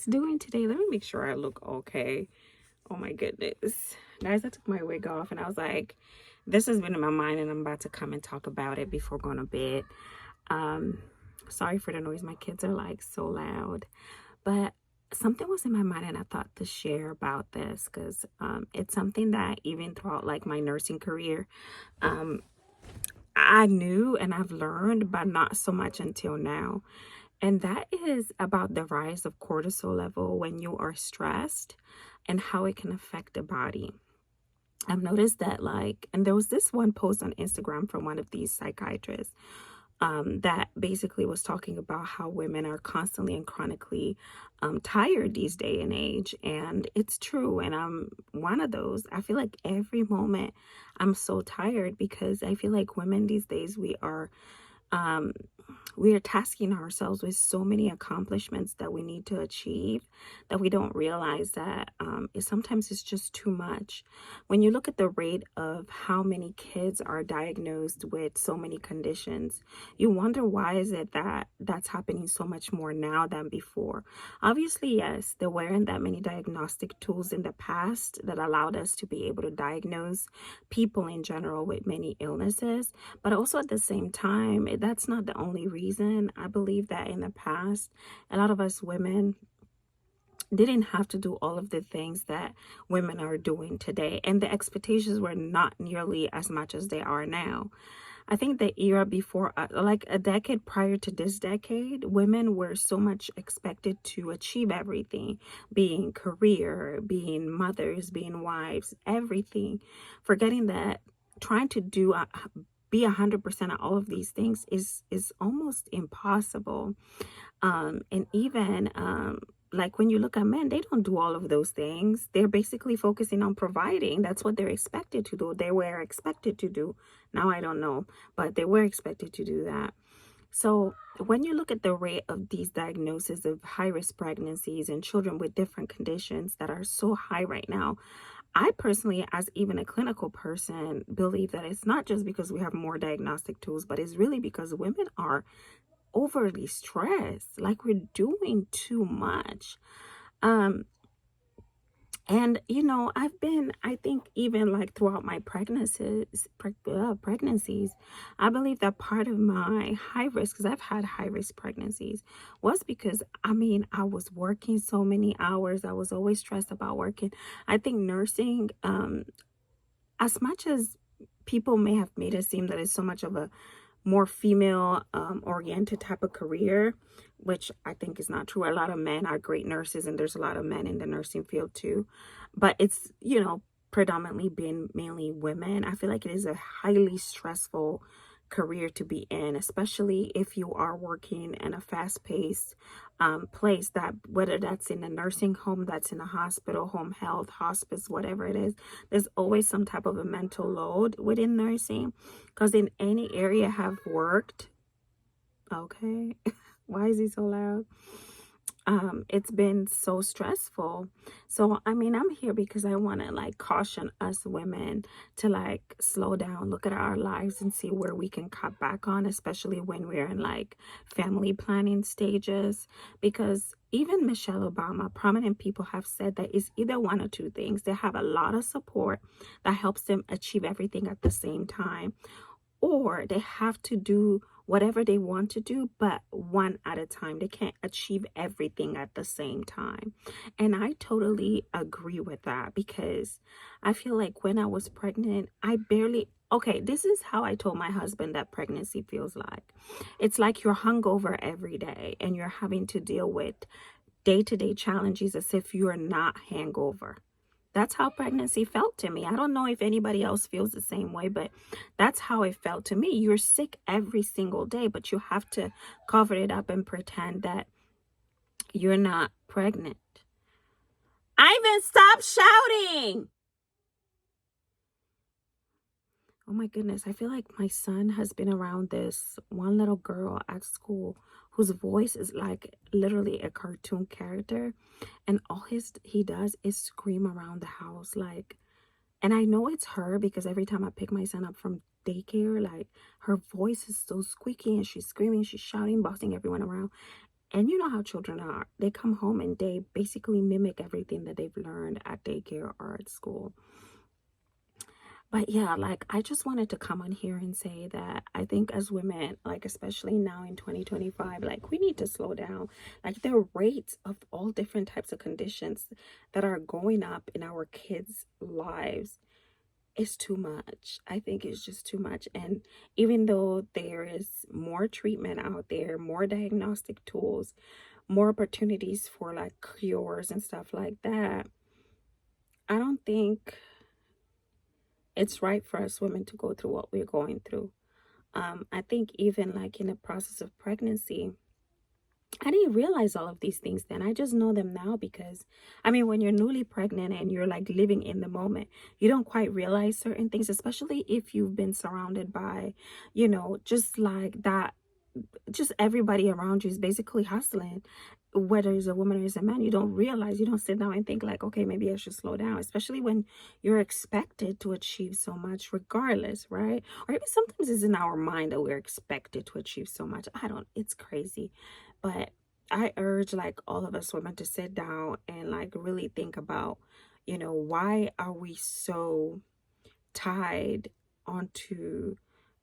guys doing today? Let me make sure I look okay. Oh my goodness. Guys, I took my wig off and I was like, this has been in my mind and I'm about to come and talk about it before going to bed. Um, Sorry for the noise. My kids are like so loud. But something was in my mind and I thought to share about this because it's something that even throughout like my nursing career, um, I knew and I've learned, but not so much until now. And that is about the rise of cortisol level when you are stressed and how it can affect the body. I've noticed that, like, and there was this one post on Instagram from one of these psychiatrists that basically was talking about how women are constantly and chronically tired these day and age. And it's true. And I'm one of those. I feel like every moment I'm so tired because I feel like women these days, um, we are tasking ourselves with so many accomplishments that we need to achieve that we don't realize that sometimes it's just too much. When you look at the rate of how many kids are diagnosed with so many conditions, you wonder why is it that that's happening so much more now than before. Obviously, yes, there weren't that many diagnostic tools in the past that allowed us to be able to diagnose people in general with many illnesses, but also at the same time, that's not the only reason. I believe that in the past, a lot of us women didn't have to do all of the things that women are doing today, and the expectations were not nearly as much as they are now. I think the era before, like a decade prior to this decade, women were so much expected to achieve everything, being career, being mothers, being wives, everything, forgetting that trying to be 100% of all of these things is almost impossible. And even like when you look at men, they don't do all of those things. They're basically focusing on providing. That's what they're expected to do. They were expected to do. Now I don't know, but they were expected to do that. So when you look at the rate of these diagnoses of high-risk pregnancies and children with different conditions that are so high right now, I personally, as even a clinical person, believe that it's not just because we have more diagnostic tools, but it's really because women are overly stressed, like we're doing too much. Um, and I think even like throughout my pregnancies, I believe that part of my high risk, because I've had high risk pregnancies, was because I was working so many hours. I was always stressed about working. I think nursing, as much as people may have made it seem that it's so much of a more female oriented type of career, which I think is not true. A lot of men are great nurses and there's a lot of men in the nursing field too, but it's predominantly been mainly women. I feel like it is a highly stressful career to be in, especially if you are working in a fast-paced place, that whether that's in a nursing home, that's in a hospital, home health, hospice, whatever it is, there's always some type of a mental load within nursing. Because in any area have worked, okay, why is he so loud? It's been so stressful. So I'm here because I want to like caution us women to like slow down, look at our lives and see where we can cut back on, especially when we're in like family planning stages. Because even Michelle Obama, prominent people have said that it's either one or two things. They have a lot of support that helps them achieve everything at the same time, or they have to do whatever they want to do, but one at a time. They can't achieve everything at the same time. And I totally agree with that, because I feel like when I was pregnant, okay, this is how I told my husband that pregnancy feels like. It's like you're hungover every day and you're having to deal with day-to-day challenges as if you are not hangover. That's how pregnancy felt to me. I don't know if anybody else feels the same way, but that's how it felt to me. You're sick every single day, but you have to cover it up and pretend that you're not pregnant. Ivan, stop shouting! Oh my goodness, I feel like my son has been around this one little girl at school whose voice is like literally a cartoon character, and all he does is scream around the house, like, and I know it's her because every time I pick my son up from daycare, like her voice is so squeaky and she's screaming, she's shouting, bossing everyone around. And you know how children are. They come home and they basically mimic everything that they've learned at daycare or at school. But yeah, like I just wanted to come on here and say that I think as women, like especially now in 2025, like we need to slow down. Like the rates of all different types of conditions that are going up in our kids' lives is too much. I think it's just too much. And even though there is more treatment out there, more diagnostic tools, more opportunities for like cures and stuff like that, I don't think it's right for us women to go through what we're going through. I think even like in the process of pregnancy, I didn't realize all of these things then. I just know them now because, I mean, when you're newly pregnant and you're like living in the moment, you don't quite realize certain things, especially if you've been surrounded by, just like that, just everybody around you is basically hustling, whether it's a woman or it's a man. You don't realize, you don't sit down and think like, okay, maybe I should slow down, especially when you're expected to achieve so much regardless, right? Or even sometimes it's in our mind that we're expected to achieve so much. It's crazy. But I urge like all of us women to sit down and like really think about, why are we so tied onto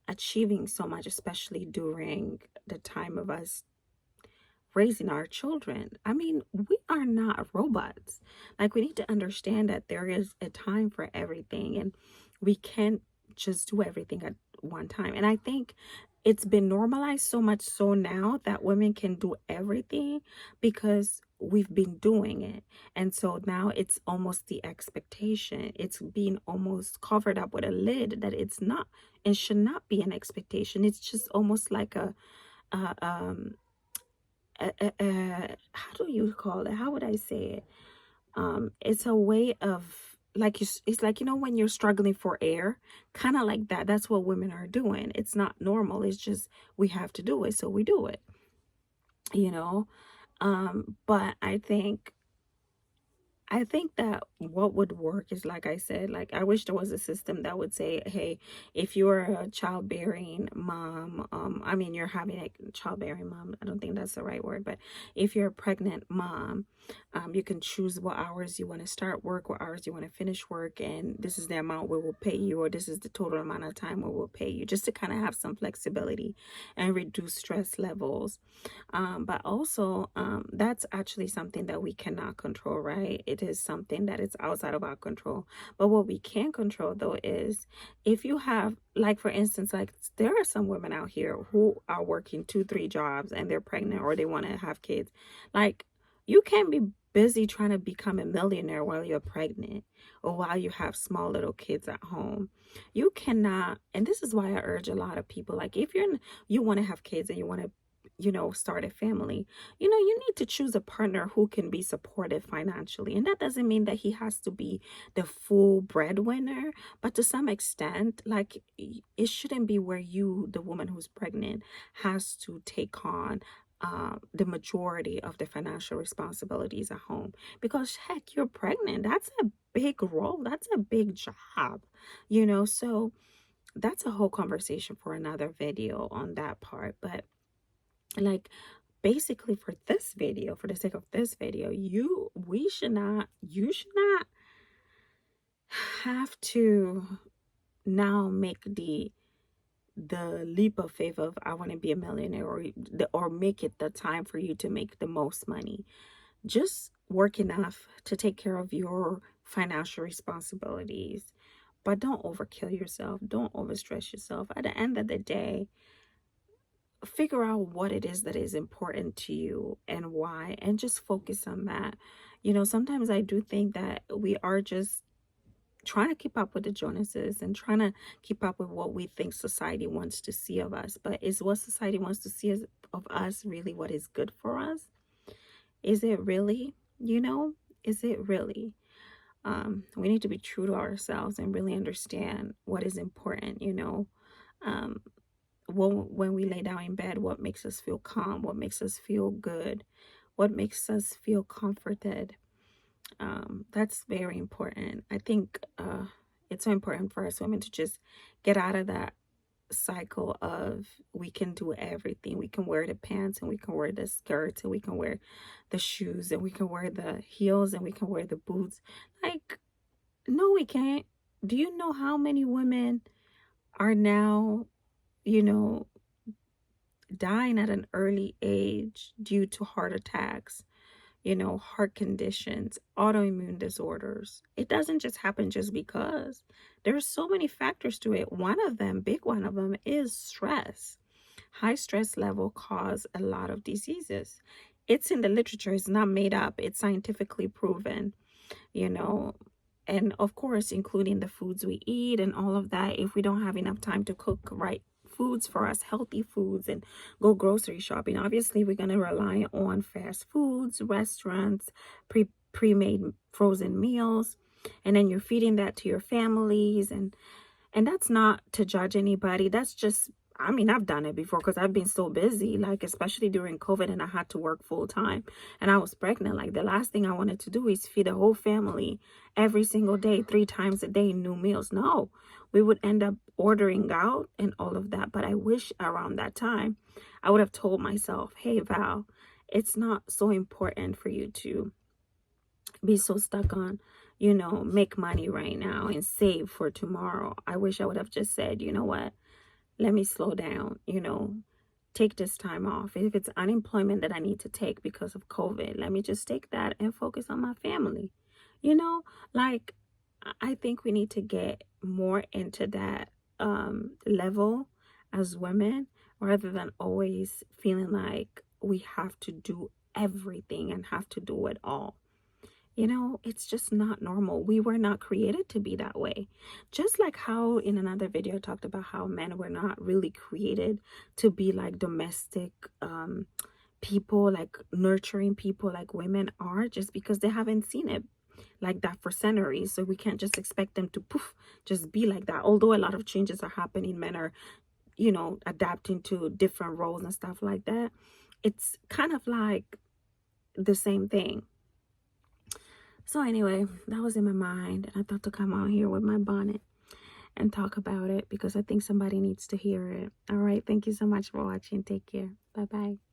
achieving so much, especially during the time of us raising our children. I mean, we are not robots. Like, we need to understand that there is a time for everything, and we can't just do everything at one time. And I think it's been normalized so much so now that women can do everything because we've been doing it. And so now it's almost the expectation. It's being almost covered up with a lid that it's not and should not be an expectation. It's just almost like a how do you call it? How would I say it? It's a way of like it's like, when you're struggling for air, kind of like that. That's what women are doing. It's not normal. It's just we have to do it, so we do it. You know, but I think that what would work is, like I said, like I wish there was a system that would say, hey, if you're a childbearing mom, I mean, you're having a childbearing mom, I don't think that's the right word, but if you're a pregnant mom, you can choose what hours you want to start work, what hours you want to finish work, and this is the amount we will pay you, or this is the total amount of time we will pay you, just to kind of have some flexibility and reduce stress levels. But also, that's actually something that we cannot control, right? It is something that is outside of our control. But what we can control, though, is if you have, like, for instance, like there are some women out here who are working 2, 3 jobs and they're pregnant or they want to have kids. Like, you can't be busy trying to become a millionaire while you're pregnant or while you have small little kids at home. You cannot, and this is why I urge a lot of people, like, if you want to have kids and you want to start a family, you need to choose a partner who can be supportive financially. And that doesn't mean that he has to be the full breadwinner, but to some extent, like, it shouldn't be where you, the woman who's pregnant, has to take on the majority of the financial responsibilities at home. Because heck, you're pregnant. That's a big role. That's a big job, so that's a whole conversation for another video on that part. But like, basically, for this video, for the sake of this video, you should not have to now make the leap of faith of I want to be a millionaire, or make it the time for you to make the most money. Just work enough to take care of your financial responsibilities, but don't overkill yourself, don't overstress yourself. At the end of the day, figure out what it is that is important to you and why, and just focus on that. Sometimes I do think that we are just trying to keep up with the Jonases and trying to keep up with what we think society wants to see of us. But is what society wants to see of us really what is good for us? Is it really? Is it really? We need to be true to ourselves and really understand what is important. um when we lay down in bed, what makes us feel calm, what makes us feel good, what makes us feel comforted. That's very important. I think it's so important for us women to just get out of that cycle of we can do everything. We can wear the pants and we can wear the skirts and we can wear the shoes and we can wear the heels and we can wear the boots. Like, no, we can't. Do you know how many women are now, you know, dying at an early age due to heart attacks, heart conditions, autoimmune disorders? It doesn't just happen just because. There's so many factors to it. One of them, big one of them, is stress. High stress level cause a lot of diseases. It's in the literature. It's not made up. It's scientifically proven, you know. And of course, including the foods we eat and all of that. If we don't have enough time to cook right foods for us, healthy foods, and go grocery shopping, obviously we're going to rely on fast foods, restaurants, pre-made frozen meals, and then you're feeding that to your families. And that's not to judge anybody. That's just, I mean, I've done it before because I've been so busy, like especially during COVID, and I had to work full time and I was pregnant. Like the last thing I wanted to do is feed a whole family every single day, 3 times a day, new meals. No, we would end up ordering out and all of that. But I wish around that time I would have told myself, hey, Val, it's not so important for you to be so stuck on, make money right now and save for tomorrow. I wish I would have just said, you know what? Let me slow down, take this time off. If it's unemployment that I need to take because of COVID, let me just take that and focus on my family. Like I think we need to get more into that level as women, rather than always feeling like we have to do everything and have to do it all. It's just not normal. We were not created to be that way. Just like how in another video I talked about how men were not really created to be like domestic people, like nurturing people like women are, just because they haven't seen it like that for centuries. So we can't just expect them to just be like that. Although a lot of changes are happening, men are, adapting to different roles and stuff like that. It's kind of like the same thing. So anyway, that was in my mind, and I thought to come out here with my bonnet and talk about it because I think somebody needs to hear it. All right, thank you so much for watching. Take care. Bye-bye.